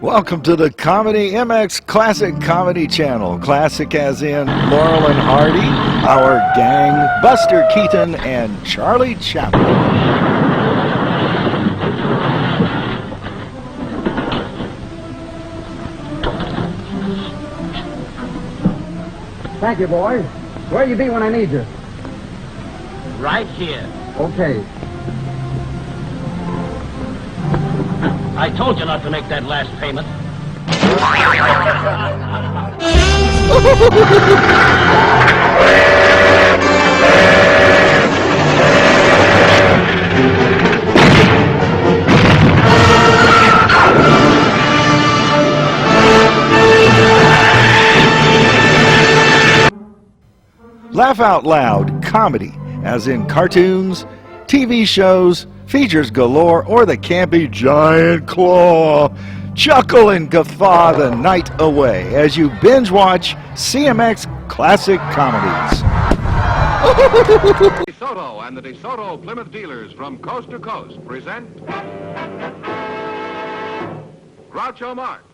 Welcome to the Comedy MX Classic Comedy Channel. Classic as in Laurel and Hardy, our gang, Buster Keaton, and Charlie Chaplin. Thank you, boys. Where you be when I need you? Right here. Okay. I told you not to make that last payment. Laugh Out Loud comedy, as in cartoons, TV shows, features galore, or the campy giant claw. Chuckle and guffaw the night away as you binge watch CMX Classic Comedies. DeSoto and the DeSoto Plymouth dealers from coast to coast present Groucho Marx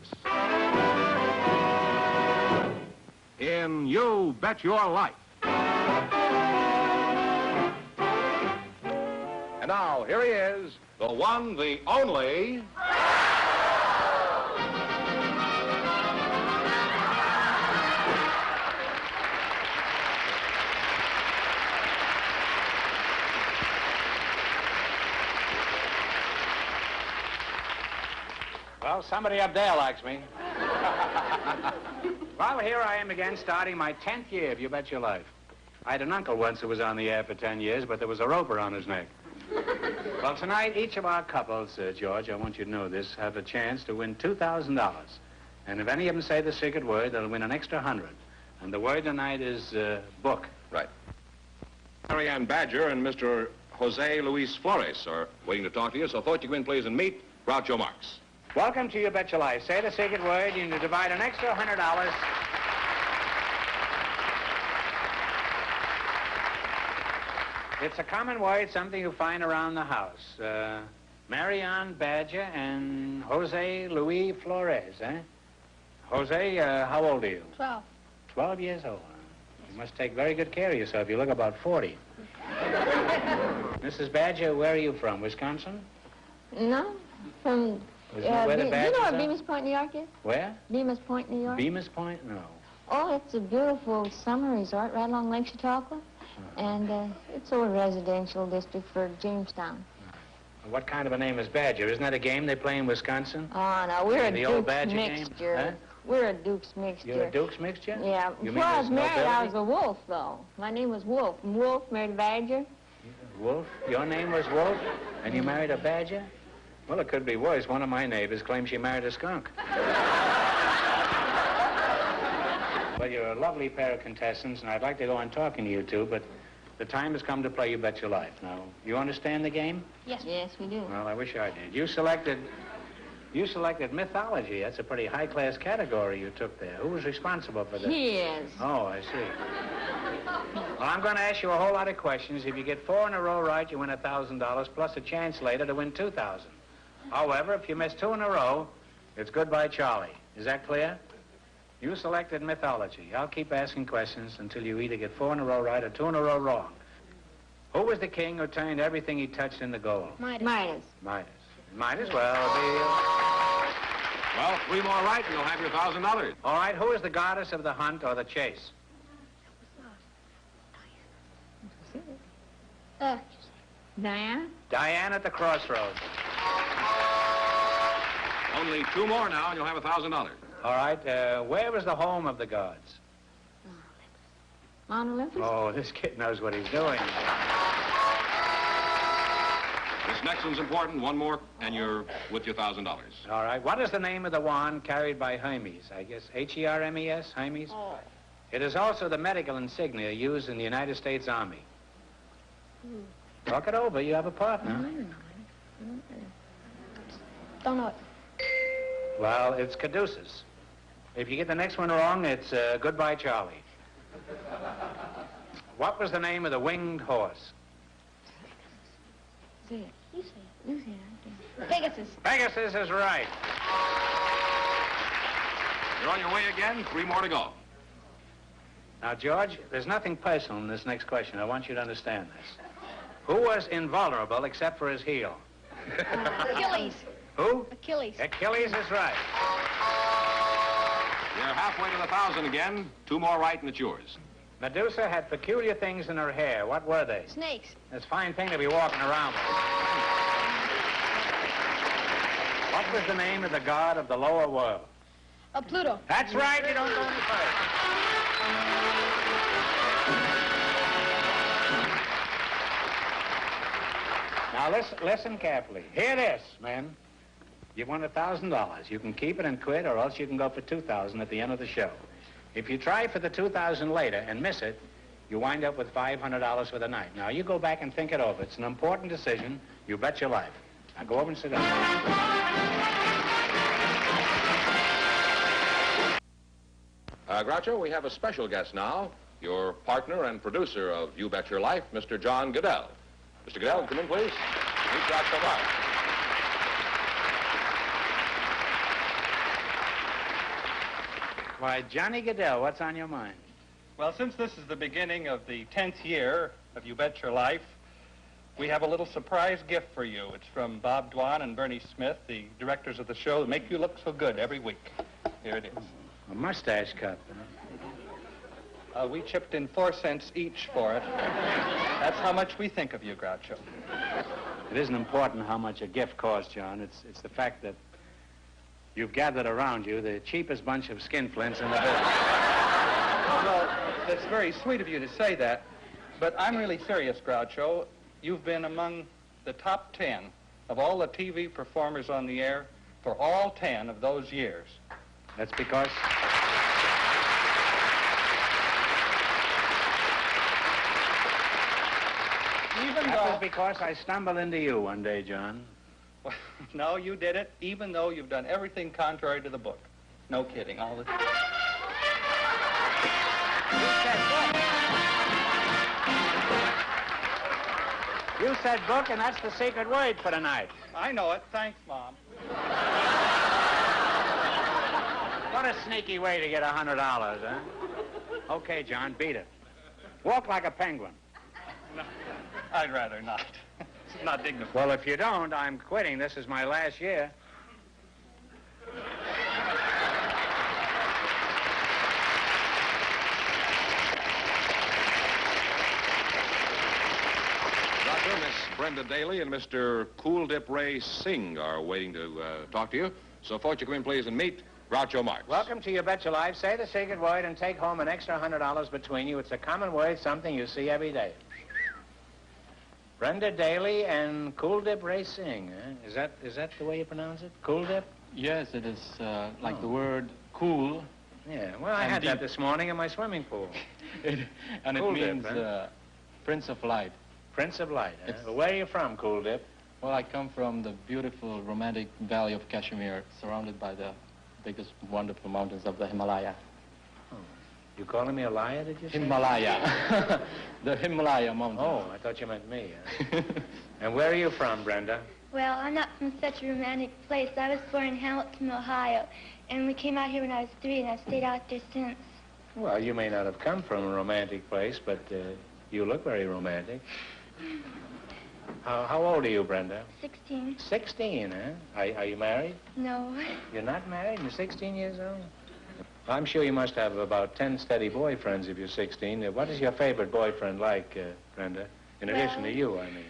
in You Bet Your Life. And now, here he is, the one, the only... Well, somebody up there likes me. Well, here I am again, starting my 10th year of You Bet Your Life. I had an uncle once who was on the air for 10 years, but there was a rope around his neck. Well, tonight, each of our couples, George, I want you to know this, have a chance to win $2,000. And if any of them say the secret word, they'll win an extra 100. And the word tonight is book. Right. Mary Ann Badger and Mr. Jose Luis Flores are waiting to talk to you, so I thought you'd go in, please, and meet Groucho Marx. Welcome to You Bet Your Life. Say the secret word, you can divide an extra $100. It's a common word, something you find around the house. Mary Ann Badger and Jose Luis Flores, eh? Jose, how old are you? 12. 12 years old. You must take very good care of yourself. You look about 40. Mrs. Badger, where are you from? Wisconsin? No, from... Isn't that where the you Badgers know where are? Bemis Point, New York is? Where? Bemis Point, New York? Bemis Point? No. Oh, it's a beautiful summer resort right along Lake Chautauqua. And it's a residential district for Jamestown. What kind of a name is Badger? Isn't that a game they play in Wisconsin? Oh, no, we're The a old Duke's Badger mixture. game? Huh? We're a Duke's mixture. You're a Duke's mixture? Yeah. You Before mean I was there's married, I was nobility? a wolf, though. My name was Wolf. And Wolf married a Badger. Wolf? Your name was Wolf? And you married a Badger? Well, it could be worse. One of my neighbors claims she married a skunk. Well, you're a lovely pair of contestants, and I'd like to go on talking to you two, but the time has come to play You Bet Your Life. Now, you understand the game? Yes. Yes, we do. Well, I wish I did. You selected mythology. That's a pretty high-class category you took there. Who was responsible for that? He is. Oh, I see. Well, I'm going to ask you a whole lot of questions. If you get 4 in a row right, you win $1,000, plus a chance later to win $2,000. However, if you miss 2 in a row, it's goodbye, Charlie. Is that clear? You selected mythology. I'll keep asking questions until you either get 4 in a row right or 2 in a row wrong. Who was the king who turned everything he touched into gold? Midas. Might as well be... Well, 3 more right and you'll have your $1,000. All right, who is the goddess of the hunt or the chase? Diana? Diane at the crossroads. Only 2 more now and you'll have $1,000. All right, where was the home of the gods? Mount Olympus? Oh, this kid knows what he's doing. This next one's important. 1 more and you're with your $1,000. All right, what is the name of the wand carried by Hermes? I guess H-E-R-M-E-S, Hermes? Oh. It is also the medical insignia used in the United States Army. Talk it over, you have a partner. Don't know it. Well, it's caduceus. If you get the next one wrong, it's goodbye, Charlie. What was the name of the winged horse? Say it. You say it. You say it. Pegasus. Pegasus is right. You're on your way again. 3 more to go. Now, George, there's nothing personal in this next question. I want you to understand this. Who was invulnerable except for his heel? Achilles. Who? Achilles. Achilles is right. You're halfway to the 1,000 again. 2 more right and it's yours. Medusa had peculiar things in her hair. What were they? Snakes. It's a fine thing to be walking around with. What was the name of the god of the lower world? Pluto. That's right. You don't go any further. Now, listen carefully. Hear this, men. You've won $1,000. You can keep it and quit, or else you can go for $2,000 at the end of the show. If you try for the $2,000 later and miss it, you wind up with $500 for the night. Now, you go back and think it over. It's an important decision. You bet your life. Now, go over and sit down. Groucho, we have a special guest now, your partner and producer of You Bet Your Life, Mr. John Goodell. Mr. Goodell, come in, please. Meet Groucho Marx. Why, Johnny Goodell, what's on your mind? Well, since this is the beginning of the 10th year of You Bet Your Life, we have a little surprise gift for you. It's from Bob Dwan and Bernie Smith, the directors of the show that make you look so good every week. Here it is. A mustache cut. We chipped in 4 cents each for it. That's how much we think of you, Groucho. It isn't important how much a gift costs, John. It's the fact that you've gathered around you the cheapest bunch of skinflints in the business. Well, that's very sweet of you to say that, but I'm really serious, Groucho. You've been among the top 10 of all the TV performers on the air for all 10 of those years. That's because... That was because I stumbled into you one day, John. Well, no, you did it, even though you've done everything contrary to the book. No kidding, all the time. You said book, and that's the secret word for tonight. I know it. Thanks, Mom. What a sneaky way to get $100, huh? Okay, John, beat it. Walk like a penguin. No, I'd rather not. It's not dignified. Well, if you don't, I'm quitting. This is my last year. Doctor, Miss Brenda Daly and Mr. Cool Dip Ray Singh are waiting to talk to you. So, folks, you come in, please, and meet Groucho Marx. Welcome to You Bet Your Life. Say the secret word and take home an extra $100 between you. It's a common word, something you see every day. Brenda Daly and Cool Dip Ray Singh, huh? Is that the way you pronounce it? Cool Dip? Yes, it is like the word cool. Yeah, well, I had that this morning in my swimming pool. And Cool it Dip, means huh? Prince of Light. Prince of Light, huh? Well, where are you from, Cool Dip? Well, I come from the beautiful, romantic valley of Kashmir, surrounded by the biggest, wonderful mountains of the Himalaya. Oh. You calling me a liar, did you say? Himalaya. The Himalaya mountains. Oh, I thought you meant me. Huh? And where are you from, Brenda? Well, I'm not from such a romantic place. I was born in Hamilton, Ohio, and we came out here when I was 3, and I've stayed out there since. Well, you may not have come from a romantic place, but you look very romantic. How old are you, Brenda? 16. 16, huh? Are you married? No. You're not married and you're 16 years old? I'm sure you must have about 10 steady boyfriends if you're 16. What is your favorite boyfriend like, Brenda? In addition to you, I mean.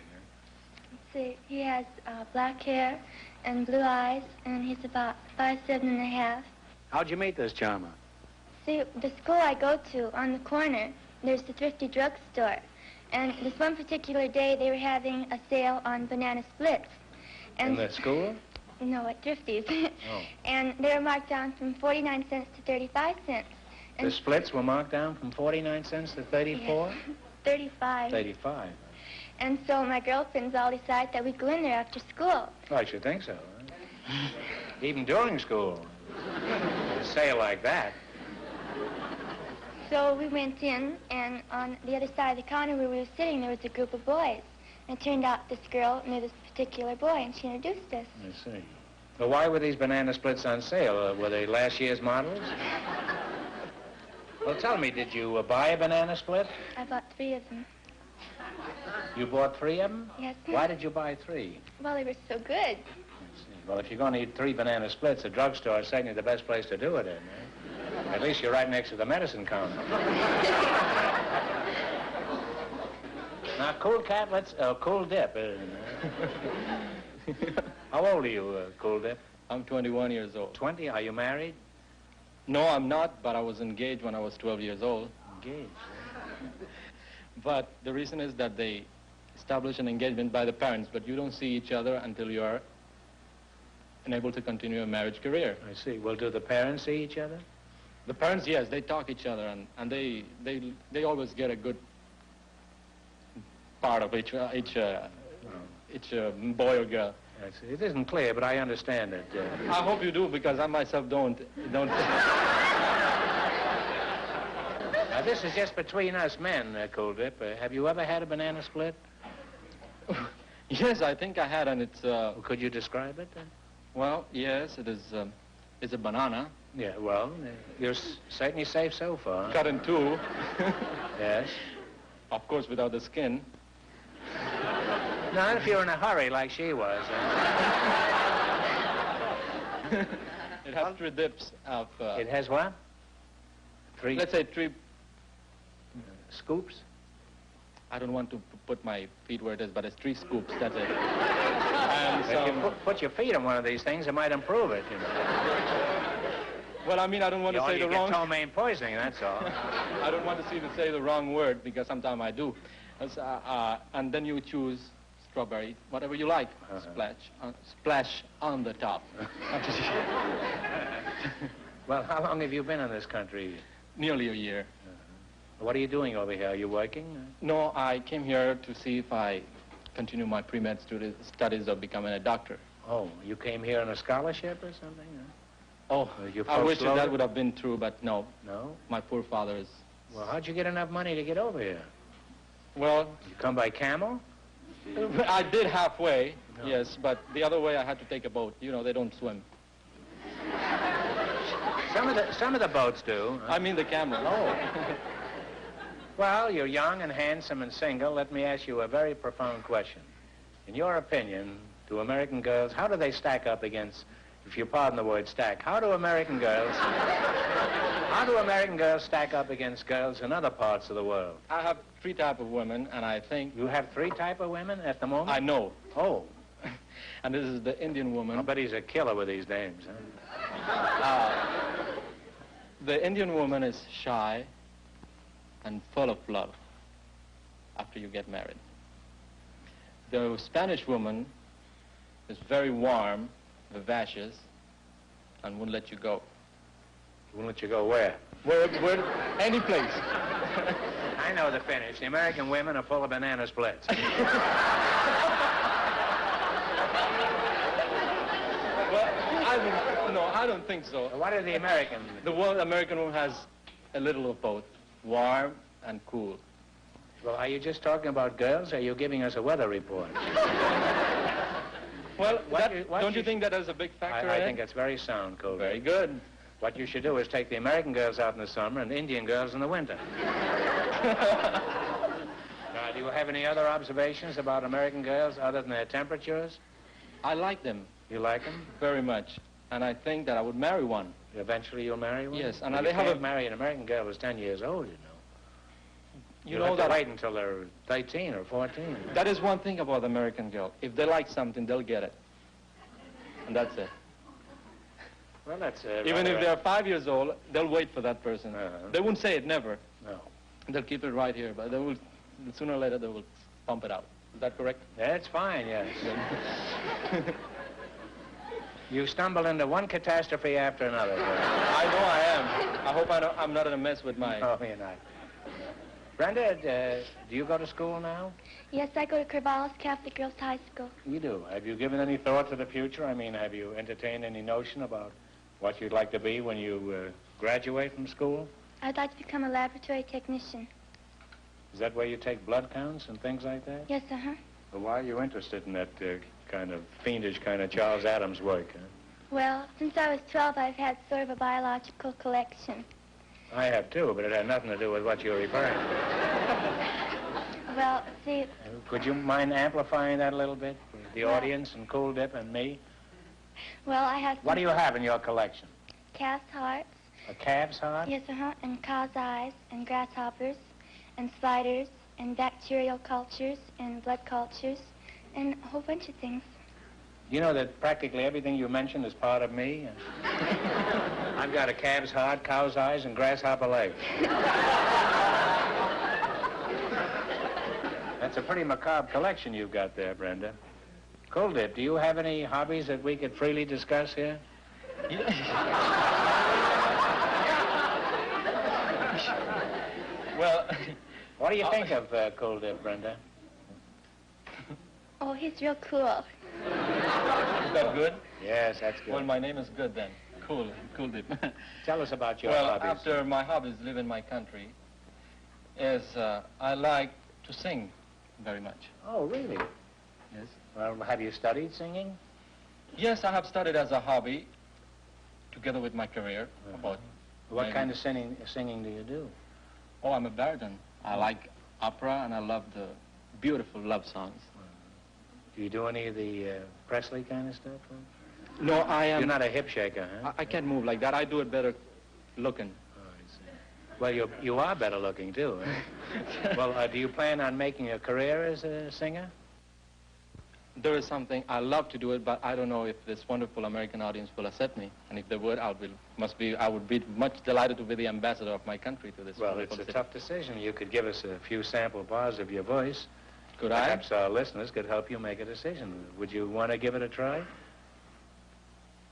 Let's see. He has black hair and blue eyes, and he's about 5'7½". How'd you meet this charmer? See, the school I go to, on the corner, there's the thrifty drugstore. And this one particular day, they were having a sale on banana splits. And in the school? No, at Thrifty's. Oh. And they were marked down from 49 cents to 35 cents. And The splits were marked down from 49 cents to 34? Yes, 35. 35. And so my girlfriends all decided that we'd go in there after school. Well, I should think so. Huh? Even during school. A sale like that. So we went in, and on the other side of the counter where we were sitting, there was a group of boys. And it turned out this girl knew this particular boy, and she introduced us. I see. Well, why were these banana splits on sale? Were they last year's models? Well, tell me, did you buy a banana split? I bought 3 of them. You bought 3 of them? Yes. Why did you buy 3? Well, they were so good. Well, if you're going to eat 3 banana splits, a drugstore is certainly the best place to do it in. At least you're right next to the medicine counter. Now, Cool Cat, Cool Dip. How old are you, Cool Dip? I'm 21 years old. 20? Are you married? No, I'm not, but I was engaged when I was 12 years old. Engaged. But the reason is that they establish an engagement by the parents, but you don't see each other until you are unable to continue a marriage career. I see. Well, do the parents see each other? The parents, yes, they talk each other, and they always get a good part of each boy or girl. I see. It isn't clear, but I understand it. I hope you do, because I myself don't. Now, this is just between us men, Cool Dip. Have you ever had a banana split? Yes, I think I had, and it's... Could you describe it? Well, yes, it is. It's a banana. Yeah, well, you're certainly safe so far. Cut in 2. Yes. Of course, without the skin. Not if you're in a hurry like she was. It has 3 dips of... It has what? 3... Let's say 3... Scoops? I don't want to put my feet where it is, but it's 3 scoops, that's it. And if you put your feet on one of these things, it might improve it, you know. Well, I mean, I don't want to say the wrong... You get ptomaine poisoning, that's all. I don't want to say the wrong word, because sometimes I do. And then you choose strawberry, whatever you like. Splash on the top. Well, how long have you been in this country? Nearly a year. What are you doing over here? Are you working? No, I came here to see if I continue my pre-med studies of becoming a doctor. Oh, you came here on a scholarship or something? Oh, I wish that would have been true, but no. No? My poor father is... Well, how'd you get enough money to get over here? Well... You come by camel? I did halfway, yes, but the other way I had to take a boat. You know, they don't swim. Some of the boats do. I mean the camel. Oh. Well, you're young and handsome and single. Let me ask you a very profound question. In your opinion, do American girls, how do they stack up against, if you pardon the word stack, how do American girls stack up against girls in other parts of the world? I have 3 types of women, and I think... You have 3 types of women at the moment? I know. Oh. And this is the Indian woman. I bet he's a killer with these names, huh? The Indian woman is shy and full of love after you get married. The Spanish woman is very warm, vivacious, and won't let you go. Won't let you go where? Where any place. I know the finish. The American women are full of banana splits. Well, I don't think so. What are the American? The American woman has a little of both, warm and cool. Well, are you just talking about girls, or are you giving us a weather report? Well, don't you think that is a big factor in it? I think it's very sound, Colby. Very good. What you should do is take the American girls out in the summer and Indian girls in the winter. Now, do you have any other observations about American girls other than their temperatures? I like them. You like them? Very much. And I think that I would marry one. Eventually you'll marry one? Yes. And well, they you can't marry an American girl who's 10 years old, you know. You know that... wait until they're 13 or 14. That is one thing about the American girl. If they like something, they'll get it. And that's it. Well, that's... Even if they're 5 years old, they'll wait for that person. They won't say it, never. No. They'll keep it right here, but they will, sooner or later, they will pump it out. Is that correct? That's fine, yes. You stumble into one catastrophe after another. I know I am. I hope I'm not in a mess with my... Oh, you're not. Brenda, do you go to school now? Yes, I go to Corvallis Catholic Girls High School. You do. Have you given any thought to the future? I mean, have you entertained any notion about what you'd like to be when you graduate from school? I'd like to become a laboratory technician. Is that where you take blood counts and things like that? Yes, uh-huh. Well, why are you interested in that kind of fiendish kind of Charles Adams work? Huh? Well, since I was 12, I've had sort of a biological collection. I have too, but it had nothing to do with what you're referring to. Well, see... Could you mind amplifying that a little bit? The audience and Cool Dip and me? Well, I have... What do you have in your collection? Calf's hearts. A calf's heart? Yes, and cow's eyes, and grasshoppers, and spiders, and bacterial cultures, and blood cultures, and a whole bunch of things. You know that practically everything you mentioned is part of me? I've got a calf's heart, cow's eyes, and grasshopper legs. That's a pretty macabre collection you've got there, Brenda. Cool Dip, do you have any hobbies that we could freely discuss here? Well, what do you think of Cool Dip, Brenda? Oh, he's real cool. is that good? Yes, that's good. Well, my name is good then. Cool Dip. Tell us about your well, hobbies. after my hobbies live in my country, is I like to sing very much. Oh, really? Yes. Well, have you studied singing? Yes, I have studied as a hobby, together with my career. About What maybe- kind of singing do you do? Oh, I'm a baritone. I like opera, and I love the beautiful love songs. Do you do any of the Presley kind of stuff? No, I am... You're not a hip shaker, huh? I can't move like that. I do it better looking. Oh, I see. Well, you are better looking, too. Huh? Well, do you plan on making a career as a singer? There is something, I love to do it, but I don't know if this wonderful American audience will accept me. And if they would, I would be much delighted to be the ambassador of my country to this Well, wonderful it's a city. tough decision. You could give us a few sample bars of your voice. Could Perhaps our listeners could help you make a decision. Would you want to give it a try?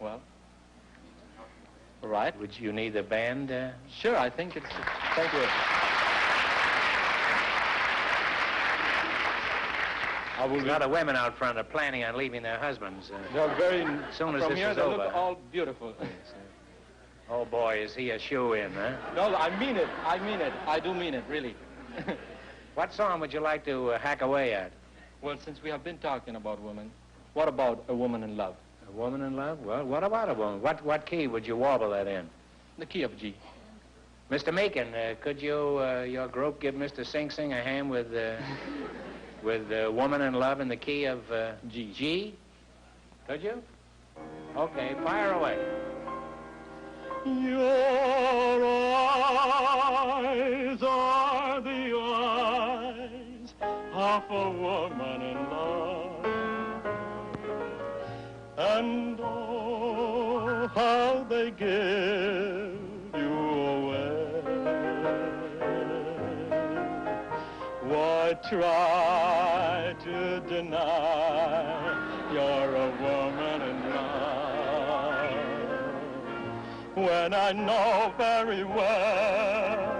Well, all right. Would you need the band? Sure, I think it's... Thank you. A lot of women out front are planning on leaving their husbands. They're very... As soon as From this here, is they over. look all beautiful. Oh, boy, is he a shoe-in, huh? No, I mean it. I mean it. I do mean it, really. What song would you like to hack away at? Well, since we have been talking about women, what about A Woman in Love? A woman in love? Well, what about a woman? What key would you warble that in? The key of G. Mr. Meakin, could you, your group, give Mr. Sing Sing a hand with Woman in Love in the key of G. G? Could you? Okay, fire away. Your eyes are the eyes of a woman in love, and oh, how they give you away. Why try to deny you're a woman in love, when I know very well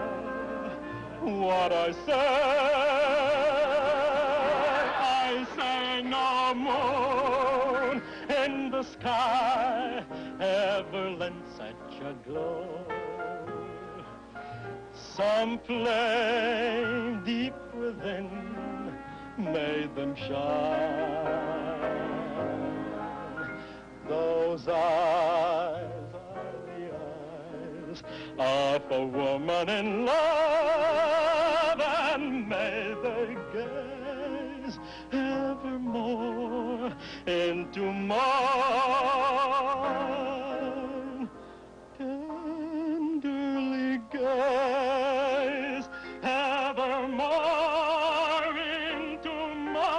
what I say no moon in the sky ever lent such a glow. Some flame deep within made them shine. Those eyes of a woman in love, and may they gaze evermore into mine, tenderly gaze evermore into mine.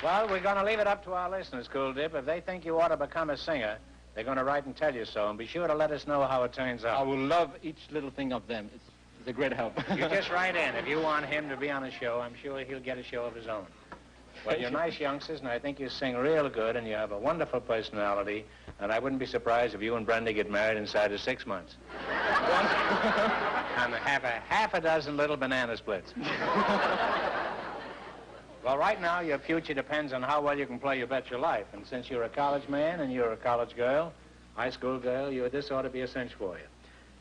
Well, we're going to leave it up to our listeners, Cool Dip. If they think you ought to become a singer, they're going to write and tell you so. And be sure to let us know how it turns out. I will love each little thing of them. It's a great help. You just write in. If you want him to be on a show, I'm sure he'll get a show of his own. Well, you're nice youngsters, and I think you sing real good, and you have a wonderful personality, and I wouldn't be surprised if you and Brenda get married inside of 6 months. And half a dozen little banana splits. Well, right now, your future depends on how well you can play You Bet Your Life. And since you're a college man and you're a college girl, high school girl, this ought to be a cinch for you.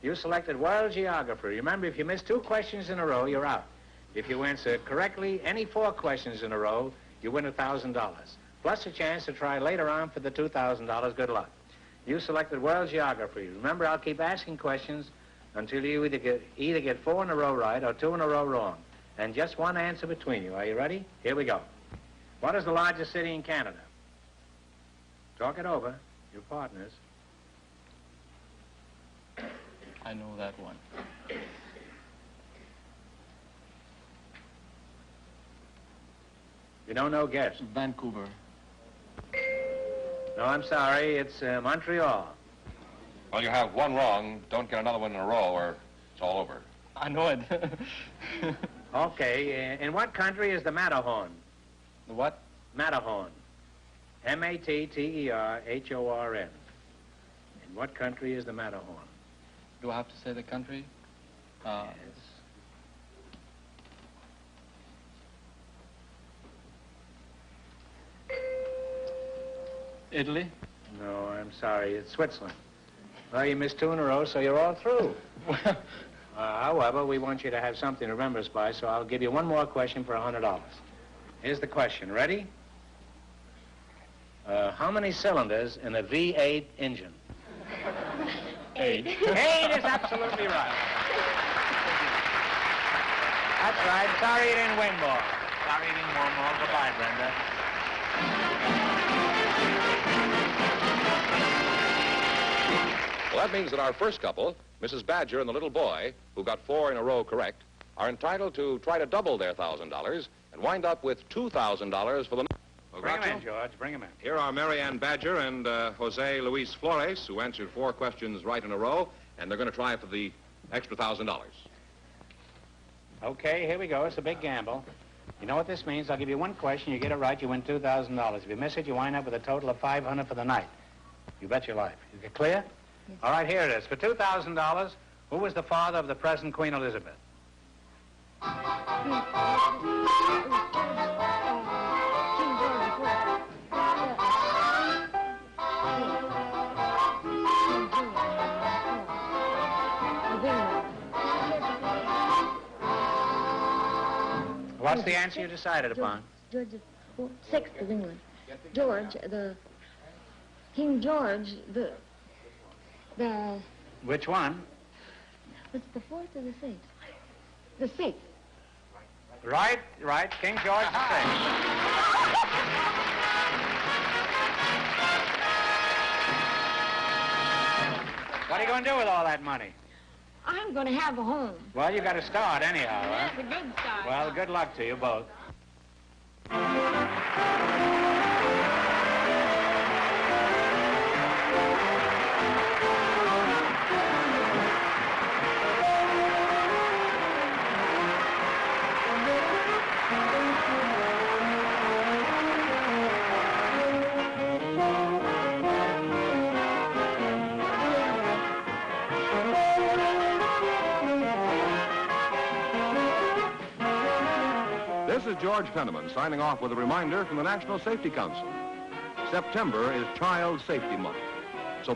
You selected world geography. Remember, if you miss 2 questions in a row, you're out. If you answer correctly any 4 questions in a row, you win $1,000. Plus a chance to try later on for the $2,000. Good luck. You selected world geography. Remember, I'll keep asking questions until you either get 4 in a row right or 2 in a row wrong. And just one answer between you. Are you ready? Here we go. What is the largest city in Canada? Talk it over, your partners. I know that one. You don't know, guess. Vancouver. No, I'm sorry. It's Montreal. Well, you have 1 wrong. Don't get another one in a row or it's all over. I know it. Okay. In what country is the Matterhorn? The what? Matterhorn. M-A-T-T-E-R-H-O-R-N. In what country is the Matterhorn? Do I have to say the country? Yes. Italy? No, I'm sorry. It's Switzerland. Well, you missed 2 in a row, so you're all through. However, we want you to have something to remember us by, so I'll give you 1 more question for $100. Here's the question. Ready? How many cylinders in a V8 engine? 8. 8 is absolutely right. That's right. Sorry you didn't win more. Sorry you didn't win more. Goodbye, Brenda. Well, that means that our first couple, Mrs. Badger and the little boy, who got 4 in a row correct, are entitled to try to double their $1,000 and wind up with $2,000 for the... Bring him in, George. Bring him in. Here are Mary Ann Badger and Jose Luis Flores, who answered 4 questions right in a row, and they're going to try for the extra $1,000. Okay, here we go. It's a big gamble. You know what this means? I'll give you 1 question. You get it right, you win $2,000. If you miss it, you wind up with a total of $500 for the night. You bet your life. Is it clear? Yes. All right, here it is. For $2,000, who was the father of the present Queen Elizabeth? What's the answer you decided upon? George the Sixth of England. George, King George, the Which one? was the 4th or the 6th? The 6th. Right, King George VI. What are you going to do with all that money? I'm going to have a home. Well, you got to start anyhow, huh? That's a good start. Well, good luck to you both. This is George Penniman signing off with a reminder from the National Safety Council. September is Child Safety Month. So